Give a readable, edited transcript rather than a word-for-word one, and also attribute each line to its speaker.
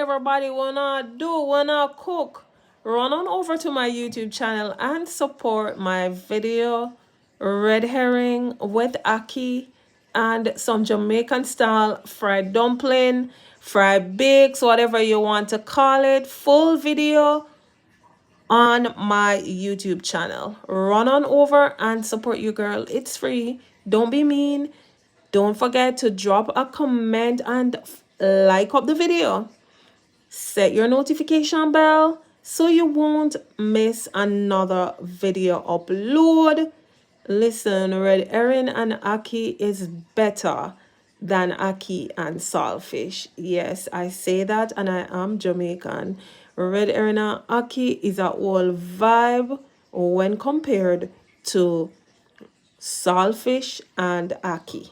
Speaker 1: everybody wanna cook, run on over to my YouTube channel and support my video red herring with ackee and some Jamaican style fried dumpling, fried bakes, whatever you want to call it. Full video on my YouTube channel. Run on over and support you, girl. It's free. Don't be mean. Don't forget to drop a comment and like up the video. Set your notification bell so you won't miss another video upload. Listen, red herring and ackee is better than ackee and saltfish. Yes, I say that, and I am Jamaican. Red herring and ackee is a whole vibe when compared to saltfish and ackee.